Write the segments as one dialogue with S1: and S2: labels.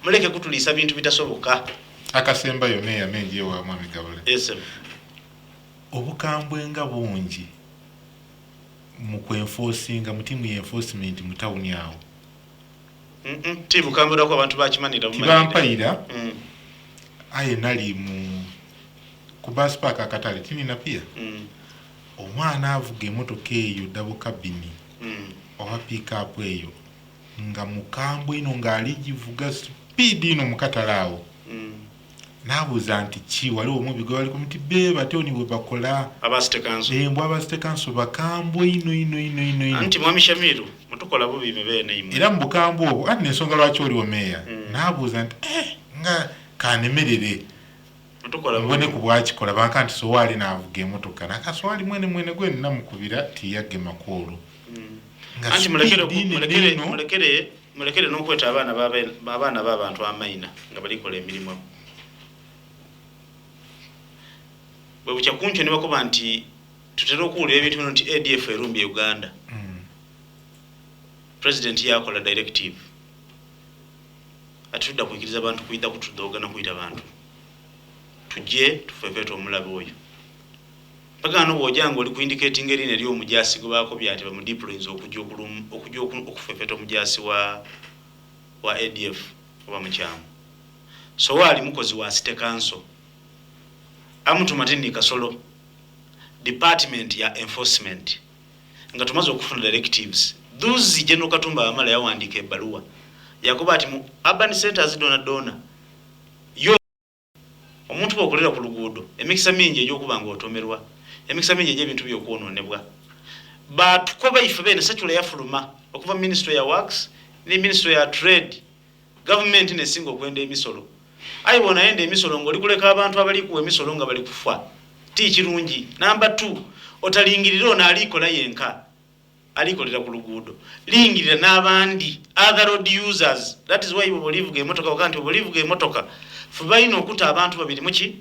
S1: muleke kutulisa bintu bitasoboka.
S2: Akasembayo meya menje wa mwami Gabule.
S1: Yes.
S2: Obukambwe nga bungi mu kwenforcinga mutimu ya enforcement mu town yawo.
S1: Tibu kambwe ko abantu bakimanira
S2: mu Kibampaira. Aye nali mu ku bus park akatale tinina pia. Omwana avuga emotoka eyo double cabin. Oba pick up eyo nga mukambwe ino ngali givuga speed ino mukatalaawo. Nabuza nti ki waliwo omubigo bali kumiti beba toni bwe bakola
S1: abastekanso
S2: embwa abastekanso bakambwe ino
S1: anti mwami Shamiru mutukola bubi bene imwe
S2: era mbukambwe obwo ati nensonga lwaki oli omeya nabuza nti nga kanemerere
S1: mutukola
S2: mbone kubwakikola banka nti sowali navuga emotoka nakaswali mwene gwe namukubira tiyagge makulu
S1: anti mulekere n'okweta abaana b'abantu amaina nga balikola emirimu bwe bucha kuncho ne bakoba nti tutera okuwulira ebintu nti ADF erumbye Uganda. President yakola directive atudda kuyigiriza abantu kuyita kutudoga na kuyita abantu tujje tufefeto omulabe oyo bagano bwojanga oli kuindicating erine lyo omujasi gobako byati ba mu deploys okujja okufefeto omujasi wa ADF oba muchamu so wali mukozi wa City Council amuntu matini kasolo department ya enforcement nga tumaze okufuna directives those General Katumba amala yawandika ebaluwa yakuba ati mu urban centers dona yo omuntu bokolera ku luguudo emikisa mingi egy'okubanga otomerwa emikisa mingi egy'ebintu by'okwononebwa batukoba ife bene satula yafuluma okuva ministry ya works ne ministry ya trade government ne singo kwenda emisolo ayibona ende emisolo ngoli kuleka abantu abali ku emisolo nga bali kufa ti kirungi. Number 2 otalingirira na alikola yenka alikolera ku luguudo lingirira n'abandi other road users. That is why we believe ge motoka okanti believe ge motoka fubaino okuta abantu babiri muki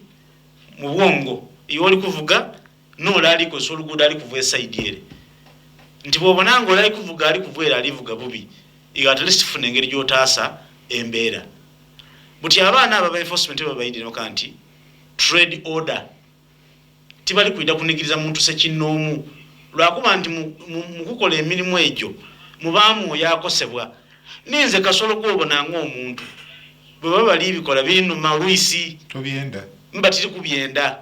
S1: mu bwongo iyo oli kuvuga no lali ko so luguudo ali kuvuga side ere nti bobona ngo lali kuvuga ali kuvuga alivuga bubi iga at least fune ngeri gyotasa embeera buti abaana aba enforcement babayidde nokanti trade order tibali kuida kunigiriza muntu sekinomu lwakuba nti mukukola emirimu egyo mubamu yakosebwa ninze kasolo gwobona ng'omuntu bwe bali ibikola binu maluisi
S2: tobyenda
S1: mbatiri kubyenda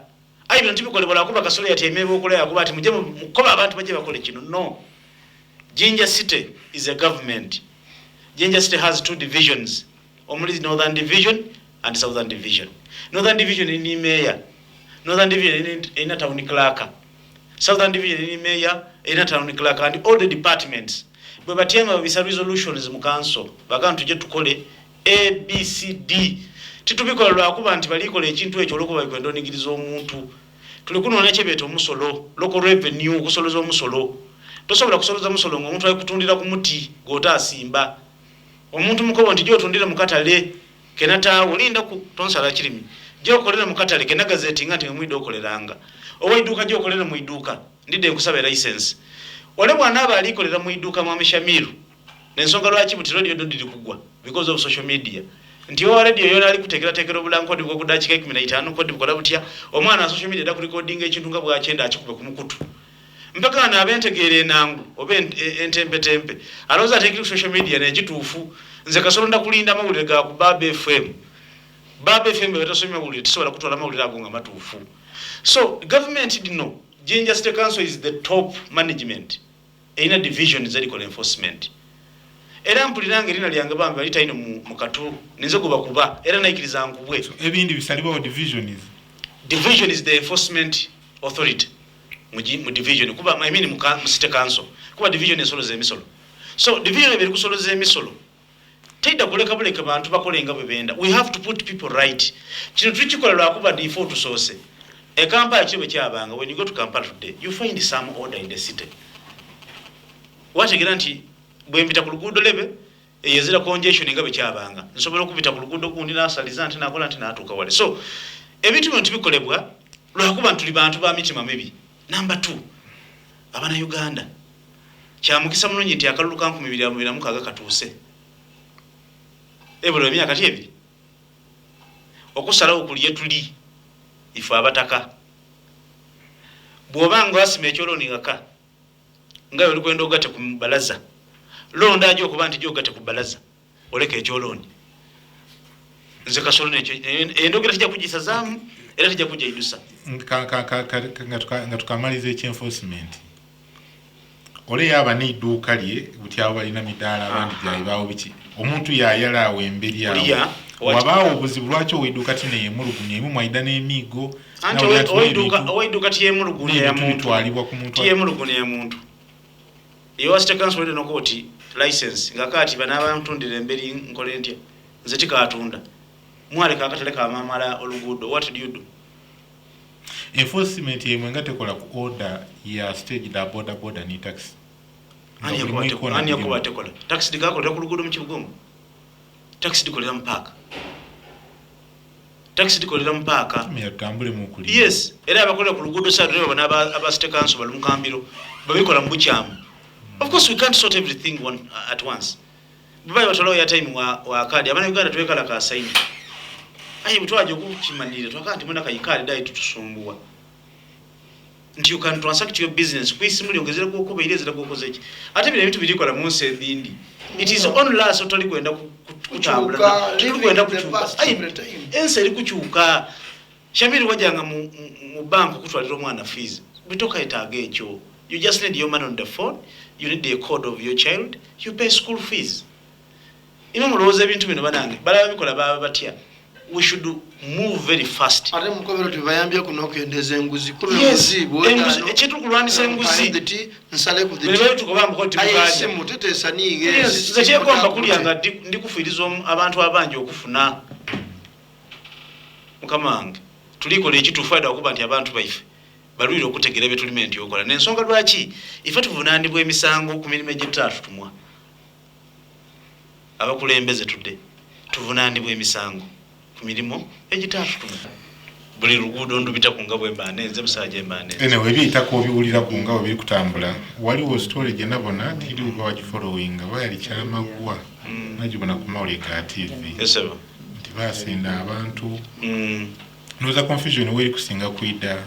S1: ayi bintu bikolebwa lwakuba kasolo yatemebe okola yakuba ati muje mukoba abantu baje bakole kino. No, Jinja City is a government. Jinja City has 2 divisions, omuli Northern Division and Southern Division. Northern Division ni mayor, Northern Division ina town clerk, Southern Division ni mayor ina town clerk, and all the departments bwe batenga bisa resolutions mu council bakantu je tukole ABCD titubikola lwakuba nti balikola ekintu ekyo lokuba bikwenda onigiriza omuntu tuli kunonya kyebeeta omusolo local revenue okusoloza omusolo tosobola kusoloza musolo ng'omuntu ali kutundira ku muti gota asimba omuntu mukobo nti gyotundira mu katale kenata olinda ku tonsala kirimi gyokolera mu katale kena gazeti nga nti mwido okoleranga owaiduka gyokolera mu iduka ndide nkusaba license wale bwana aba alikolera mu iduka mwami Shamiru nensonga lwaki buti radio dodiri kugwa because of social media nti yo radio yona ali kutekera obulanko ndi ku dachika 15 kodi bukola butya omwana wa social media da ku recording ekintu nga bwachenda akikube ku mukutu mpaka na abentegere nangu obe entempe aloza atekiri ku social media ne kituufu nze kasolo nda kulinda mawulire ga ku Baba FM betasomya mawulire tisobola kutwala mawulire ago nga matuufu. So government dino Jinja City Council is the top management ina division zalikola enforcement era mpuliranga erina lyanga bambe balita ino mu katu ninze kuba era naikiriza nkubwe
S2: ebindi bisalibwa division
S1: is the enforcement authority mu division kuba I mean mu City Council kuba division esoloza emisolo. So division ebiri kusoloza emisolo taida kuleka buleka bantu bakolenga bebenda. We have to put people right. Kino tukikola lwakuba default source e Kampala kibe kyabanga when you go to Kampala today you find some order in the city. What guarantee bwe mbita ku luguudo lebe eyezira congestion nga bekyabanga nsobola okubita ku luguudo gundi nasaliza nti nakola nti natuuka wale. So ebintu bino tubikolebwa lwakuba tuli bantu ba mitima mibi. Number 2 abana Uganda kyamukisa mulungi nti akalulu kanku 2026 katuuse ebolo emyaka tyebi okusalawo kulye tuli ife abataka bw'obanga wasima ekyoloni ngaka nga oli kwenda ogate ku balaza londa ajo okuba nti gyogate ku balaza oleka ekyoloni nze kasolo nekyo endogera tijja kugisazaamu era tijja kujja idusa
S2: nga tukamaliza ekyenforcement ole yaba n'idduuka lye buti abo balina midaala abandi gyayibaawo biki omuntu yayala awo emberi awo wabaawo obuzibu lwaki ow'edduuka ti neyemulugunya emu mwaida n'emiigo
S1: anti ow'edduuka tiyemulugunya ya muntu ewa state council olina nokooti license nga kati banaabantundira emberi nkole ntya nze tikaatunda mwaleka akatale kamamala oluguudo what do you do
S2: enforcement yemwe nga tekola ku order ya stage da boda ni taxi
S1: ani yakuba tekola taxi dikakolera ku luguudo mu kibugomu taxi dikolera mu paaka
S2: tambule mu kuli
S1: yes era abakolera ku luguudo sa driver bana aba state council balu mukambiro babikola mu bukyamu of course we can't sort everything at once bibaye batolo ya time wa kadi abana Uganda tuwekala ka sign ayi mutwaje okukimanira twakati muna kayikali dai tutusumbuwa nti you can transact your business kwisimuli ongezera kuko beirezera kuko zeki ate bile bintu bilikola munsi endindi it is on last otoli kwenda kutambula tuli kwenda kuchuka ayi ense eri kuchuka shamiri wajanga mu bank kutwalira omwana fees bitoka etaage ekyo you just need your money on the phone you need the code of your child you pay school fees ino muloza ebintu bino banange balaba bikola baba batya we should move very fast
S3: ate mukobero tubayambye kunokendeza enguzi
S1: ekyetu kulwanisa enguzi
S3: nsale ku
S1: bwe tukobamba ko timukaje
S3: mutetesa niige
S1: nze kyekomba kulyanga ndikufiriza abantu abangi okufuna mukamange tulikola ekitufaida okuba nti abantu baife balwire okutegera ebyetulime nti okola n'ensonga lwaki ife tuvunaanibwa emisango ku mirimu egyetaatu tumwa abakulembeze tudde tuvunaanibwa emisango ku mirimu egyetaatu tumwa buli luguudo ndubita ku ngabwe mbanenze musajja mbanenze
S2: enewe ebyitako obiwulira ku ngabo biri kutambula waliwo story gye nabona tiri uba wagifollowinga bayali kyamagwa nagibona ku mawulire ga TV
S1: eseba
S2: nti basinda abantu noza confusion weri kusinga kwida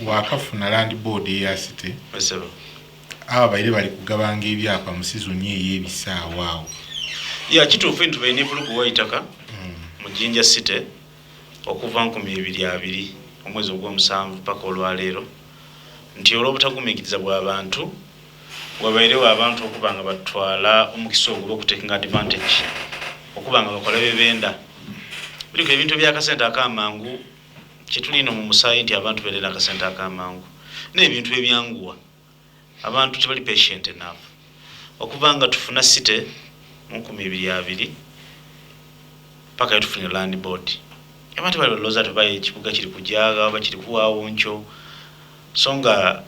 S2: wakafuna land board ya city
S1: eseba
S2: aba baire bali kugabanga ebyapa mu season ey'ebisaawa awo
S1: ya kituufu nti bayina bulugu waitaka mu Jinja City okuva 2022 omwezi ogw'omusanvu paka olwaleero nti olw'obutagumikiriza bw'abantu wabairewo abantu okuba nga batwala omukisa ogwo okutekinga advantage okuba nga bakola bebenda buliko ebintu by'akasente akamangu kyetulina mu musaayi nti abantu berera akasente akamangu n'ebintu ebyanguwa abantu tebali patient enough okuba nga tufuna city mu 2022 paka yatufunye land board abantu bali baloza tubaye ekibuga kiri kujaga oba kiri kuwaawo nkyo songa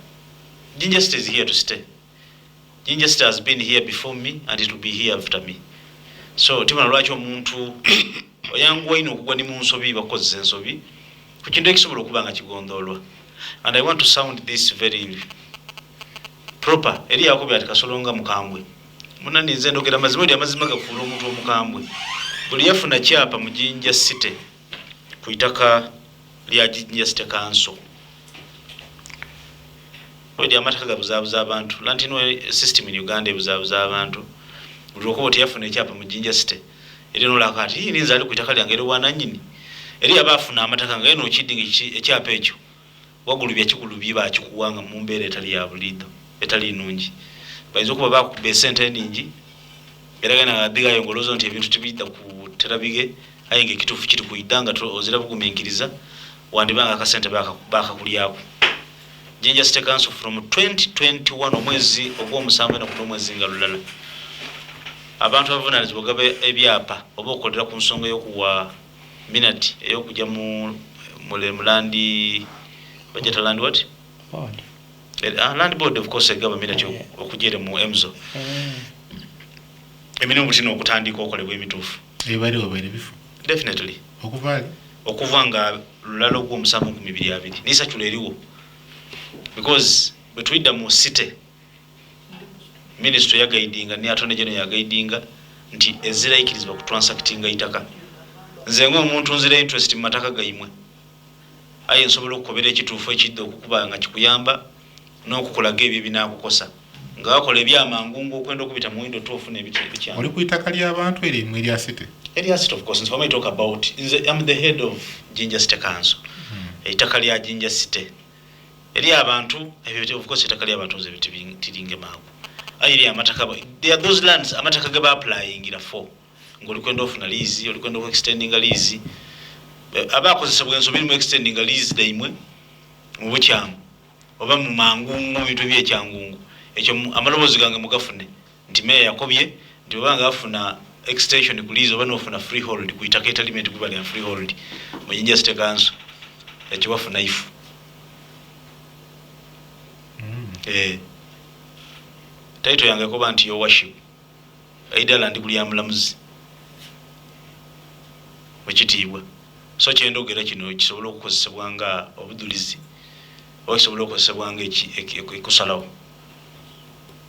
S1: Jinja City is here to stay. Jinja City has been here before me and it will be here after me. So timana lwaki omuntu oyanguwa ino okugwa ni mu nsobi bakozesa ensobi ku kintu ekisobola okuba nga kigondolwa. And I want to sound this very proper eri yakobe ati kasolonga mukambwe munani nze ndogera mazima eri amazima gafuula omuntu omukambwe buli yafuna kyapa mu Jinja City kuitaka lya Jinja City Council odi amataka gabuzabuza abantu lanti no system in Uganda ebuzabuza abantu buli okobo yafuna kyapa mu Jinja City eri no lakati hii ninza ali kuitaka lyange eri wana nyini eri abafuna amataka nga eno kidingi ekyapa ekyo wagulubya kigulubye bakikuwanga mu mbeera etali ya bulido etali nungi bayinza okuba bakubba sente ningi era gana adiga yongolozo nti ebintu tibidda ku terabige ayinga ekituufu kiri kuidanga ozira bugumiikiriza wandibanga akasente bakakulyako Jinja City Council from 2021 omwezi ogw'omusanvu na kuno mwezi nga lulala abantu bavunaanyizibwa ogaba ebyapa oba okolera ku nsonga y'okuwa minati ey'okujya mu mulandi budget land what board land board of course egaba minati okujere mu emzo emirimu butino okutandika okolebwa emituufu
S2: ebali obere bifu
S1: definitely
S2: okuva
S1: nga lulala ogw'omusanvu 2022 nisachula eriwo because between mu city ministry ya guidinga ni atone general ya guidinga nti ezirayikirizibwa ku transactinga itaka. Nze ng'omuntu nzira interest mu mataka gaimwe aye nsobola okukobera ekituufu ekidde okukuba nga kikuyamba n'okukolaga ebyo ebinaakukosa nga wakola ebyamangungu okwenda okubita mu windo tofuna ebikyamu.
S2: Oli ku itaka ly'abantu erimu erya city?
S1: Erya city, of course. When I talk about, I'm the head of Jinja City Council. Itaka lya Jinja City erya abantu, of course itaka lya abantu nze tiringe maago ayiri amataka. There are those lands amataka gaba applying ira for ngoli kwenda ofuna lease, oli kwenda extending a lease, abakozesebwa ensobi mu extending a lease daimwe mu bukyamu oba mu mangungu mu bintu by'ekyangungu. Ekyo amaloboozi gange mugafune nti meya yakobye nti obanga afuna extension ku lease oba n'ofuna freehold ku itaka etalimenti kubali ya freehold mu Jinja City Council ekyo bafuna ifu. Taito yange koba nti yo worship aidala ndi kuli amulamuzi wekitiibwa. So kyendogera kino kisobola okukozesebwa nga obudulizi oba kisobola okukozesebwa nga ekusalawo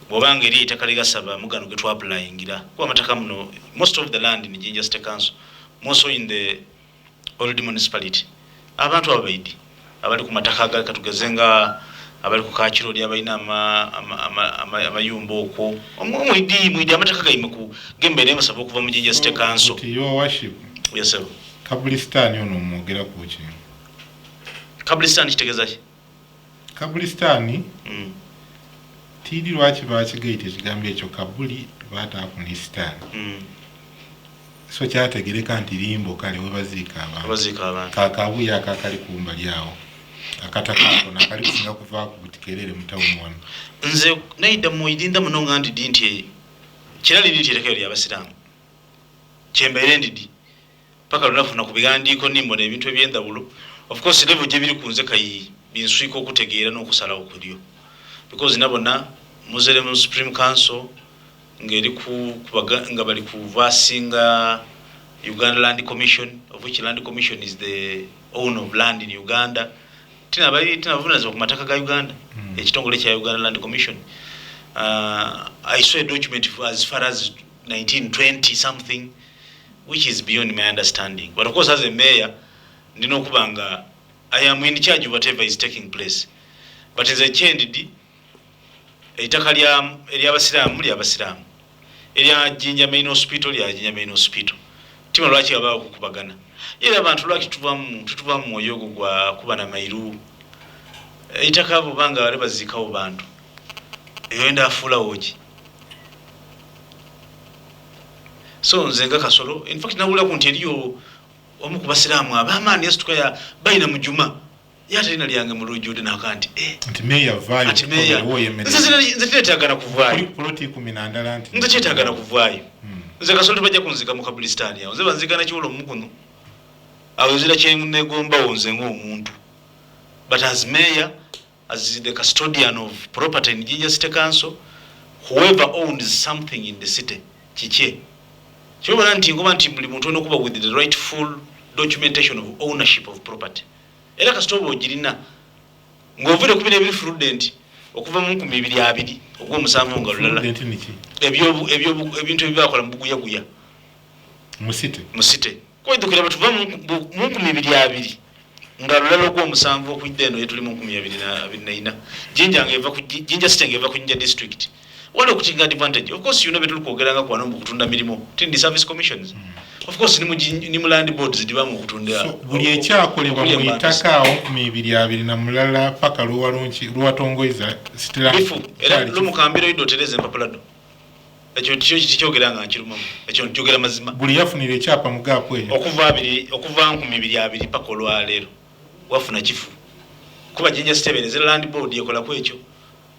S1: bw'obanga eri ettaka ligasaba mugano ge twapulayingira kuba amataka muno most of the land in Jinja City Council, more so in the old municipality, abantu abaidi abali ku mataka gatugeze nga abali ku Kachirodi abalina amayumba okwo omwidi amataka gaime ku gembere emasaba okuva mu Jinja City Council.
S2: Your worship.
S1: Yes sir.
S2: Kabulistani ono mwogera ku ki?
S1: Kabulistani kitegeeza ki?
S2: Kabulistani tiri lwaki bakigaita ekigambo ekyo kabuli baataku ne sitaani. So kyategereka nti limbo kale we baziika abantu. Kakabuya akakali ku mbali awo akataka ako nakali kusinga kuva ku butikerere mu tawuni wano.
S1: Nze naida muidinda muno nga ndi nti kirali ndi tekero lya basiramu kyembeere ndidi paka lunafuna kubigandiiko nimbo n'ebintu ebyendawulo. Of course level gye biri kunze kayi binswiko okutegeera n'okusalawo kulyo because nabona muzere mu Supreme Council ngeri nga bali kuvasinga Uganda Land Commission, of which Land Commission is the owner of land in Uganda. Tina vunaza ku mataka ga Uganda ekitongole kya Uganda Land Commission. I saw a document as far as 1920 something, which is beyond my understanding. But of course as a mayor ndino kubanga I am in charge of whatever is taking place. But as a change eitaka lya abasiramu lya abasiramu erya Jinja Main Hospital lya Jinja Main Hospital tima lwaki abao kukubagana era abantu lwaki tutuvamu mwoyo gwa kuba na mairu eitaka abo banga bale bazikawo bantu eyenda afula oji. So nzenga kasolo in fact nawula ku nteriyo omu ku basiramu abamaani yasitukaya bayina mujuma yatalina lyange mu lujude nakanti
S2: nti meya vayo
S1: wo yemerera nze tetagana kuvaayo
S2: poloti 10 nti
S1: nze tetagana kuvaayo nze kasolo bajja kunzika mu Kabulistani awo nze banzika na kiwolo mukuno awezira kyenegomba wonze ng'omuntu. But as mayor, as the custodian of property in Jinja City Council, whoever owns something in the city chiche kyobala nti ngoba nti buli muntu okuba with the rightful documentation of ownership of property. Era kasitobo ogirina ng'ovudde ku bino ebiri prudent okuva mu 2020 ogw'omusanvu nga lulala ebintu ebyakola mu buguyaguya
S2: mu city kwedukira batuva mu 2020 nga lulala ogw'omusanvu okujja eno yetuli mu 2024 Jinja City ngeva ku Jinja district wale okutinga advantage. Of course you know betul kwogeranga kwa nombo kutunda milimo tindi service commissions. Of course ni mu land boards dibamu kutunda. So buli ekyakolebwa mu itaka awo 2020 na mulala paka luwatongoiza sitira
S1: era lumukambiro idotereze mpapalado ekyo tikyogeranga nkirumamu ekyo njogera mazima
S2: buli yafunire ekyapa mugapo eyo
S1: okuva 2020 paka olwaleero wafuna kifu kuba Jinja City benezera land board yekola ku ekyo.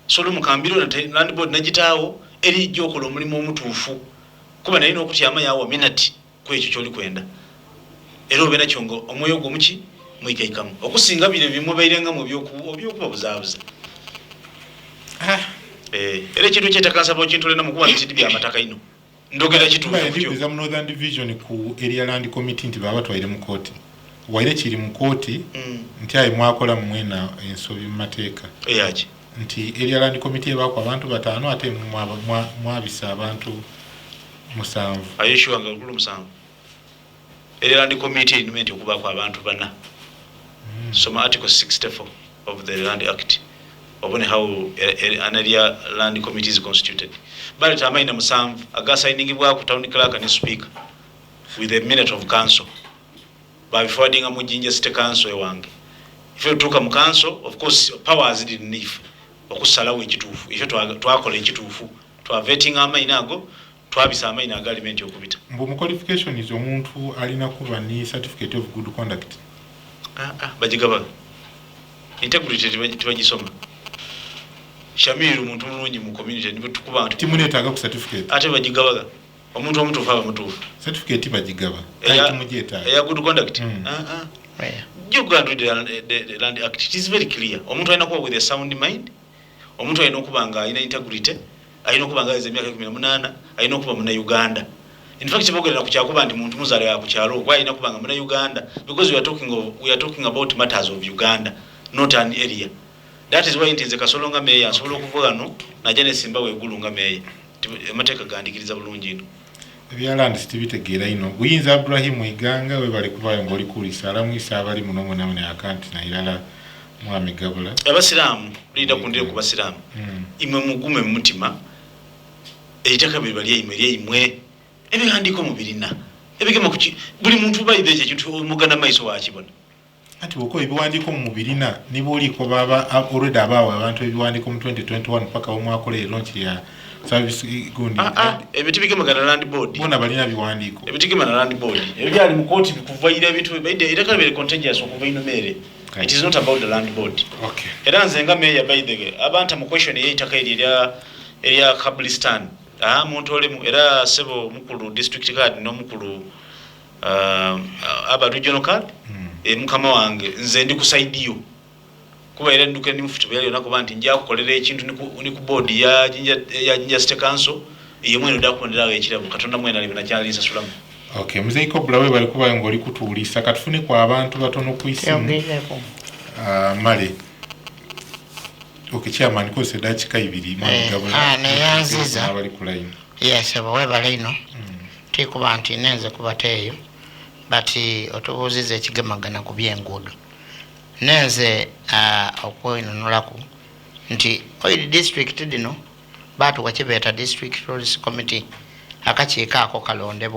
S1: So lumukambiro na land board najitaawo eri jokola omulimu omutuufu kuba naye n'okutyama yawo minati ku ekyo kyoli kwenda era obe nakyo ngo omwoyo gwomuki mwikaikamu okusinga bire bimwe bairenga mu byokuba buzaabuza. Era ekintu kyetakansaba kintolena mu kuba nti bya mataka ino ndogera kituufu
S2: kyo mu Northern Division ku area land committee nti baba twaire mu kooti waire kiri mu kooti nti ayi mwakola mwena ensobi mu mateeka
S1: eyaki
S2: nti area land committee bako abantu 5 ate mwabisa abantu musanvu
S1: ayeshuwa nga lukulu musanvu era land committee element okubako abantu bana soma article 64 of the Land Act obone how an area land committee is constituted but amaina musanvu agasainingibwa ku town clerk and speaker with a minute of council by forwarding a mujinja state council ewange ife tuka mu council of course powers didn't need okusalawo ekituufu ife twakola ekituufu twa vetting amaina ago twabisa amaina aga element okubita
S2: mbu mu qualification is omuntu alina kuba ni certificate of good conduct
S1: bajigaba integrity tibagisoma Shamiru muntu mulungi mu community nibo tukuba nti
S2: timunetaga ku certificate
S1: ate bajigabaga omuntu omutuufu aba mutuufu
S2: certificate bagigaba kati mujeta
S1: ya good conduct you got the Land Act it is very clear omuntu alina kuba with a sound mind omuntu alina okubanga alina integrity alina okubanga alize emyaka 18 alina okuba muna Uganda in fact bogerera ku kyakuba ndi muntu muzale ya ku kyalo kwa alina kubanga muna Uganda because we are talking about matters of Uganda not an area. That is why it is a kasolonga meya asobola okuvuga no najane simba wegulunga meya amateeka gandikiriza bulungi ino
S2: ebyalandi sitibitegeera ino buyinza Abrahim Iganga we bali kubayo ngoli kulisa alamwisa abali muno mwana mwana akanti na ilala mwami gabula
S1: abasiramu linda kundire ku basiramu imwe mugume mu mutima eitaka bibali imwe ebihandiko mu birina ebigema ku buli muntu bayide ekintu mugana maiso wakibona
S2: ati woko ebiwandiko mu birina nibo oliko baba already abawo abantu ebiwandiko mu 2021 paka omwakole launch ya service gundi
S1: ebitibike magana land board
S2: bona balina biwandiko
S1: ebitike magana land board ebyali mu court bikuvaira ebintu baide era bere contagious okuva ino mere it is not about the land board
S2: okay
S1: era nzenga meya baide abantu mu question ye itaka area Kablistan muntu olemu era sebo mukulu district card no mukulu aba regional card mukama wange nze ndi kusaidiyo kuba era nduke ni mufuto byali onako nti njya kukolera ekintu ni ku board ya jinja state council iyo mwene ndakondera ekirabo katonda mwene ali binakyali sasulamu
S2: okay muzei kobla we bali kuba ngoli kutulisa katufune kwa abantu batono kuisimu male okay chairman ko se dachika ibiri mwana gabula
S4: ne yanziza
S2: bali kulaini
S4: yes we bali no tikuba nti nenze kubateyo bati otubuzize ekigemagana ku byenguudo nenze okwinunulaku nti oil district dino batu wakibeeta district roads committee akakiiko ako kalondebwa